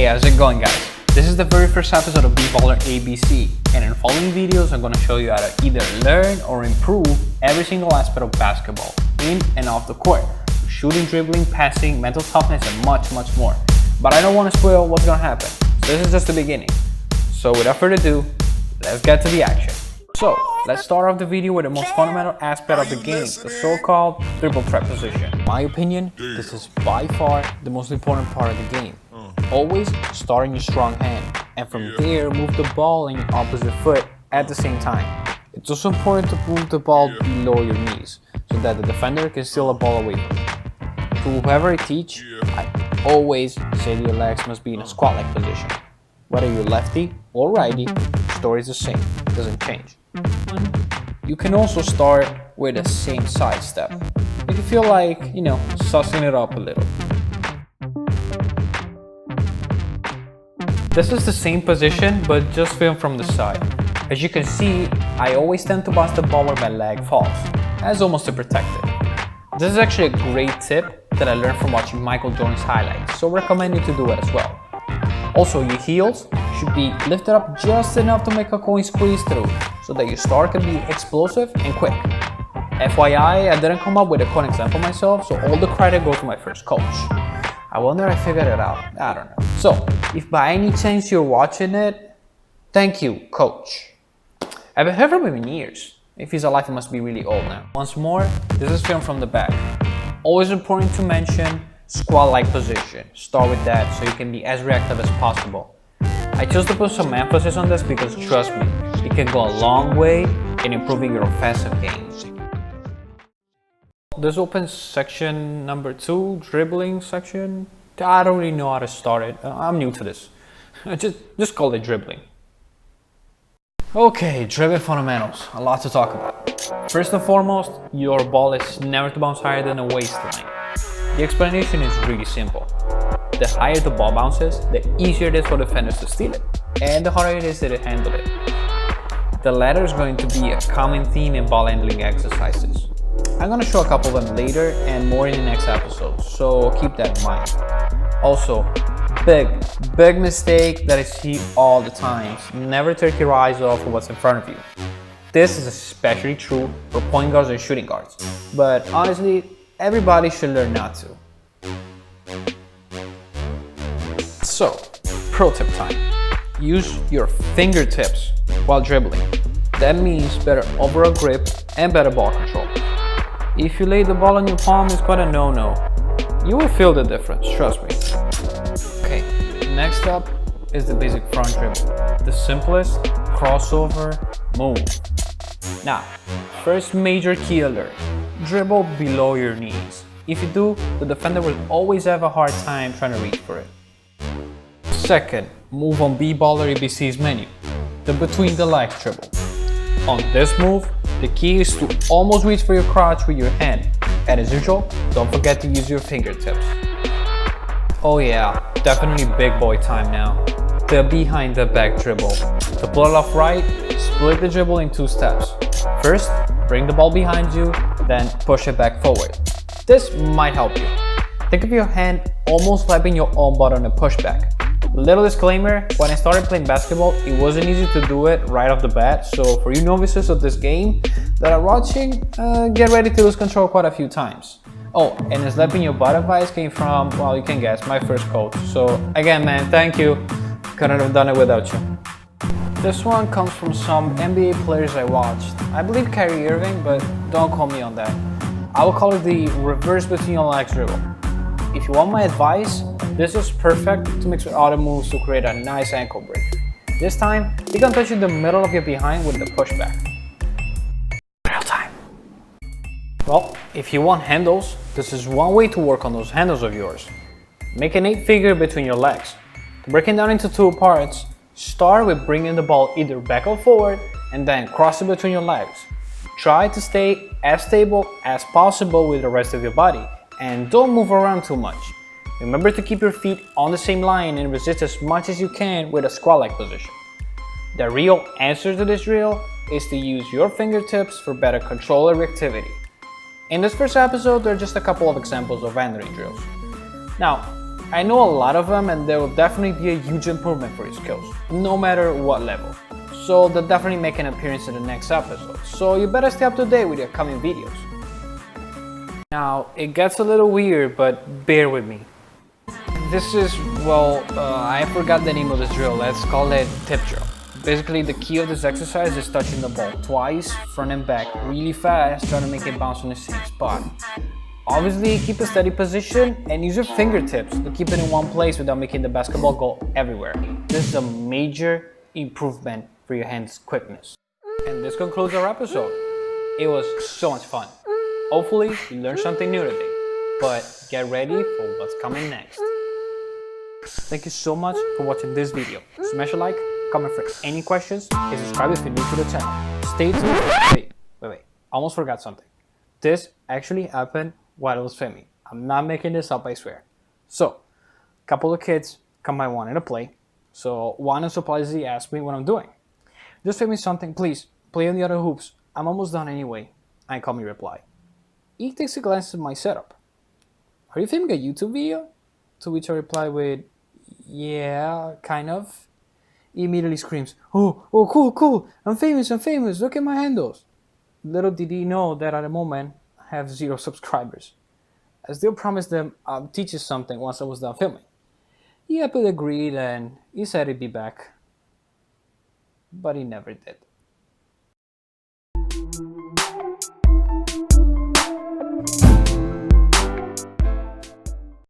how's it going, guys? This is the very first episode of Bballer ABC, and in following videos I'm going to show you how to either learn or improve every single aspect of basketball, in and off the court, shooting, dribbling, passing, mental toughness, and much more. But I don't want to spoil what's going to happen, so this is just the beginning. So without further ado, let's get to the action. So let's start off the video with the most fundamental aspect of the game, the so-called dribble threat position. In my opinion, this is by far the most important part of the game. Always start in your strong hand, and from there move the ball in your opposite foot at the same time. It's also important to move the ball below your knees so that the defender can steal the ball away from you. To whoever I teach, I always say your legs must be in a squat-like position. Whether you're lefty or righty, the story is the same, it doesn't change. You can also start with the same side step if you feel like, sussing it up a little. This is the same position, but just filmed from the side. As you can see, I always tend to bounce the ball where my leg falls, as almost to protect it. This is actually a great tip that I learned from watching Michael Jordan's highlights, so recommend you to do it as well. Also, your heels should be lifted up just enough to make a coin squeeze through, so that your start can be explosive and quick. FYI, I didn't come up with a coin example myself, so all the credit goes to my first coach. I wonder if I figured it out, I don't know. So, if by any chance you're watching it, thank you, coach. I haven't heard from him in years. If he's alive, he must be really old now. Once more, this is filmed from the back. Always important to mention squat-like position. Start with that so you can be as reactive as possible. I chose to put some emphasis on this because trust me, it can go a long way in improving your offensive games. This opens section number 2, dribbling section. I don't really know how to start it. I'm new to this. Just call it dribbling. Okay, dribbling fundamentals. A lot to talk about. First and foremost, your ball is never to bounce higher than the waistline. The explanation is really simple. The higher the ball bounces, the easier it is for defenders to steal it, and the harder it is to handle it. The latter is going to be a common theme in ball handling exercises. I'm going to show a couple of them later and more in the next episode, so keep that in mind. Also, big mistake that I see all the time: never take your eyes off of what's in front of you. This is especially true for point guards and shooting guards, but honestly, everybody should learn not to. So, pro tip time. Use your fingertips while dribbling. That means better overall grip and better ball control. If you lay the ball on your palm, it's quite a no-no. You will feel the difference, trust me. Okay, next up is the basic front dribble. The simplest crossover move. Now, first major key alert. Dribble below your knees. If you do, the defender will always have a hard time trying to reach for it. Second, move on Bballer ABC's menu, the between the legs dribble. On this move, the key is to almost reach for your crotch with your hand, and as usual, don't forget to use your fingertips. Oh yeah, definitely big boy time now. The behind the back dribble. To pull it off right, split the dribble in 2 steps. First, bring the ball behind you, then push it back forward. This might help you. Think of your hand almost slapping your own butt on a pushback. Little disclaimer, when I started playing basketball, it wasn't easy to do it right off the bat, so for you novices of this game that are watching, get ready to lose control quite a few times. Oh, and the slapping your butt advice came from, well, you can guess, my first coach. So again, man, thank you. Couldn't have done it without you. This one comes from some NBA players I watched. I believe Kyrie Irving, but don't call me on that. I will call it the reverse between your legs dribble. If you want my advice, this is perfect to mix with other moves to create a nice ankle break. This time, you can touch in the middle of your behind with the pushback. Real time. Well, if you want handles, this is one way to work on those handles of yours. Make an 8-figure between your legs. To break it down into 2 parts, start with bringing the ball either back or forward and then cross it between your legs. Try to stay as stable as possible with the rest of your body and don't move around too much. Remember to keep your feet on the same line and resist as much as you can with a squat-like position. The real answer to this drill is to use your fingertips for better control and reactivity. In this first episode, there are just a couple of examples of handling drills. Now, I know a lot of them and there will definitely be a huge improvement for your skills, no matter what level. So they'll definitely make an appearance in the next episode, so you better stay up to date with the upcoming videos. Now, it gets a little weird, but bear with me. This is, well, I forgot the name of this drill. Let's call it tip drill. Basically, the key of this exercise is touching the ball twice, front and back, really fast, trying to make it bounce in the same spot. Obviously, keep a steady position and use your fingertips to keep it in one place without making the basketball go everywhere. This is a major improvement for your hand's quickness. And this concludes our episode. It was so much fun. Hopefully, you learned something new today, but get ready for what's coming next. Thank you so much for watching this video. Smash a like, comment for any questions, and subscribe if you're new to the channel. Stay tuned. Wait, almost forgot something. This actually happened while I was filming. I'm not making this up, I swear. So, a couple of kids come by wanting to play, so one unsurprisingly asked me what I'm doing. Just film me something, please. Play on the other hoops. I'm almost done anyway. And call me reply. He takes a glance at my setup. Are you filming a YouTube video? To which I reply with, yeah, kind of. He immediately screams, oh, cool, I'm famous, look at my handles. Little did he know that at the moment, I have 0 subscribers. I still promised them I'll teach you something once I was done filming. He happily agreed and he said he'd be back. But he never did.